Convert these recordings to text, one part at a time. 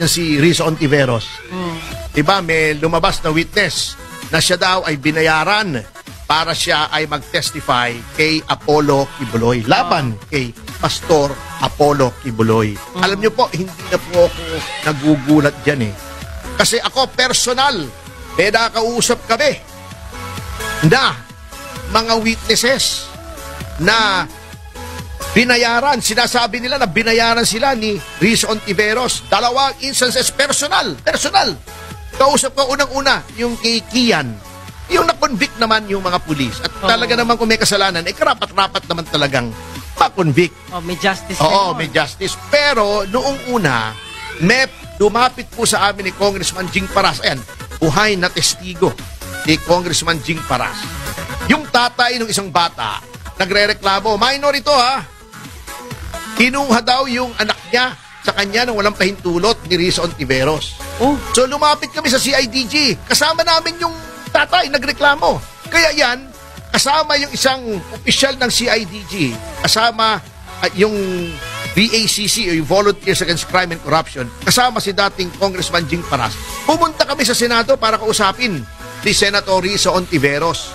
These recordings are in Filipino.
si Risa Ontiveros. Diba, may lumabas na witness na siya daw ay binayaran para siya ay mag-testify kay Apollo Kibuloy. Laban kay Pastor Apollo Kibuloy. Alam niyo po, hindi na po ako nagugulat dyan eh. Kasi ako personal, may nakausap kami na mga witnesses na binayaran, sinasabi nila na binayaran sila ni Risa Ontiveros. Dalawang instances, personal. Kausap ko unang-una, yung kay Kian. Yung na-convict naman yung mga pulis. At talaga naman kung may kasalanan, karapat-rapat naman talagang ma-convict. Oh, may justice. Oo, may justice. Pero noong una, may dumapit po sa amin ni Congressman Jing Paras. Ayan, buhay na testigo ni Congressman Jing Paras. Yung tatay ng isang bata, nagre-reklamo, minor ito ha. Kinuha daw yung anak niya sa kanya nang walang pahintulot ni Risa Ontiveros. Oh. So lumapit kami sa CIDG. Kasama namin yung tatay, nagreklamo. Kaya yan, kasama yung isang opisyal ng CIDG, kasama yung VACC o yung Volunteers Against Crime and Corruption, kasama si dating Congressman Jing Paras. Pumunta kami sa Senado para kausapin si Senator Risa Ontiveros.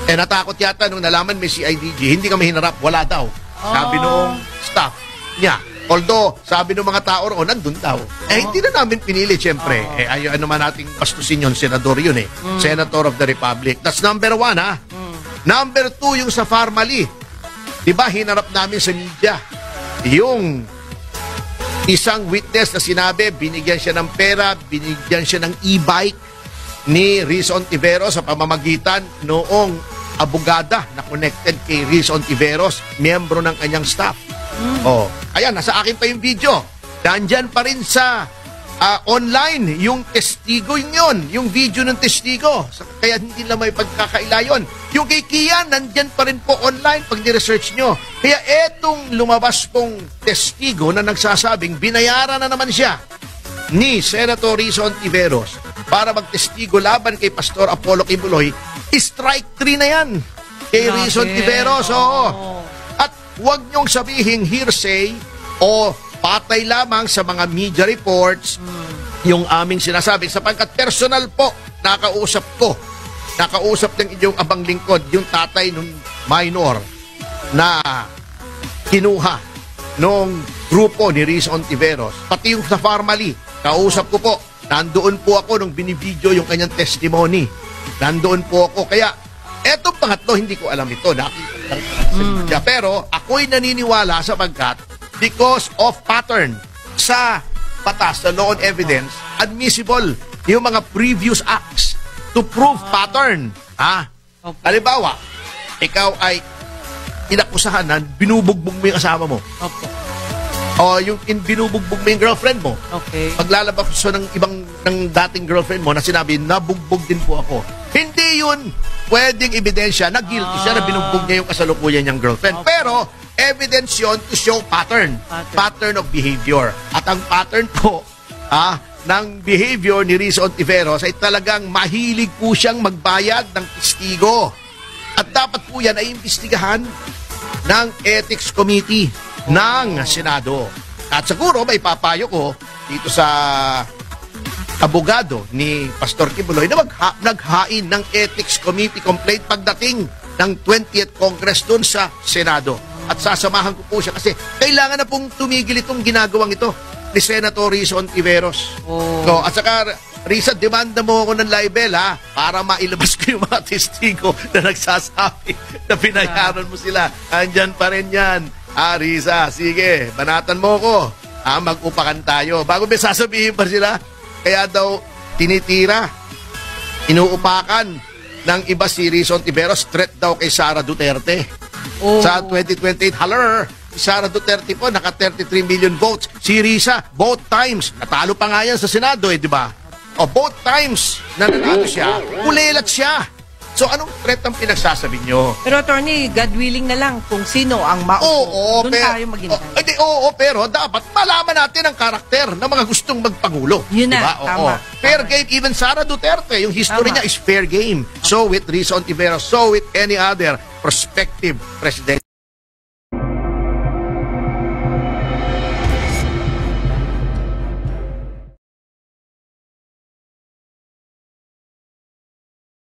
Natakot yata nung nalaman may CIDG, hindi kami hinarap, wala daw. Sabi noong staff niya. Although, sabi ng mga tao roon, nandun daw. Hindi na namin pinili, siyempre. Ayaw naman nating bastusin yun, senador yun eh. Senator of the Republic. That's number 1, ha? Number 2, yung sa Farmally. Diba, hinarap namin sa media. Yung isang witness na sinabi, binigyan siya ng pera, binigyan siya ng e-bike ni Risa Ontiveros sa pamamagitan noong abogada na connected kay Risa Ontiveros, miyembro ng kanyang staff. Ayan, nasa akin pa yung video. Nandyan pa rin sa online yung testigo yun, yung video ng testigo. Kaya hindi lang may pagkakaila yun. Yung kay Kian, nandyan pa rin po online pag ni-research nyo. Kaya etong lumabas pong testigo na nagsasabing binayaran na naman siya ni Senator Risa Ontiveros para magtestigo laban kay Pastor Apollo Kibuloy, strike 3 na yan kay Risa Ontiveros. At huwag niyong sabihin hearsay o patay lamang sa mga media reports yung aming sinasabi. Sapagkat personal po, nakausap ng inyong abang lingkod, yung tatay ng minor na kinuha nung grupo ni Risa Ontiveros. Pati yung sa Farmally, kausap ko po, nandoon po ako nung binibidyo yung kanyang testimony. Nandoon po ako. Kaya, etong pangatlo, hindi ko alam ito. Nakita lang sa media. Pero, ako'y naniniwala sapagkat because of pattern sa batas, sa law on evidence, admissible yung mga previous acts to prove pattern. Okay. Halimbawa, ikaw ay inakusahan na binubugbog mo yung kasama mo. Okay. O yung binubugbog mo yung girlfriend mo. Okay. Paglalabas so ng dating girlfriend mo na sinabi, nabugbog din po ako. Hindi yun pwedeng ebidensya na guilty siya na binugbog niya yung kasalukuyan niyang girlfriend. Okay. Pero, evidence yun to show pattern of behavior. At ang pattern po ng behavior ni Risa Ontiveros ay talagang mahilig po siyang magbayad ng testigo. At dapat po yan ay imbestigahan ng Ethics Committee ng Senado. At siguro may papayo ko dito sa abogado ni Pastor Kibuloy na naghain ng Ethics Committee complaint pagdating ng 20th Congress dun sa Senado. At sasamahan ko po siya kasi kailangan na pong tumigil itong ginagawang ito ni Senator Risa Ontiveros. So, at saka, Risa, demanda mo ako ng libel para mailabas ko yung mga testigo na nagsasabi na binayaran mo sila. Andyan pa rin yan. Risa, sige, banatan mo ko. Mag-upakan tayo. Bago may sasabihin pa sila, kaya daw tinitira, inuupakan ng iba si Risa Ontiveros, threat daw kay Sara Duterte. Sa 2028, si Sara Duterte po, naka 33 million votes. Si Risa, both times, natalo pa nga yan sa Senado di ba? Both times na nanalo siya, ulilat siya. So, anong threat ang pinagsasabi nyo? Pero, attorney, God willing na lang kung sino ang maupo. Doon tayo maghintay. Pero dapat malaman natin ang karakter ng mga gustong magpangulo. Yun na, diba? tama. Fair game, even Sara Duterte, yung history niya is fair game. So with Risa Ontiveros, so with any other prospective president.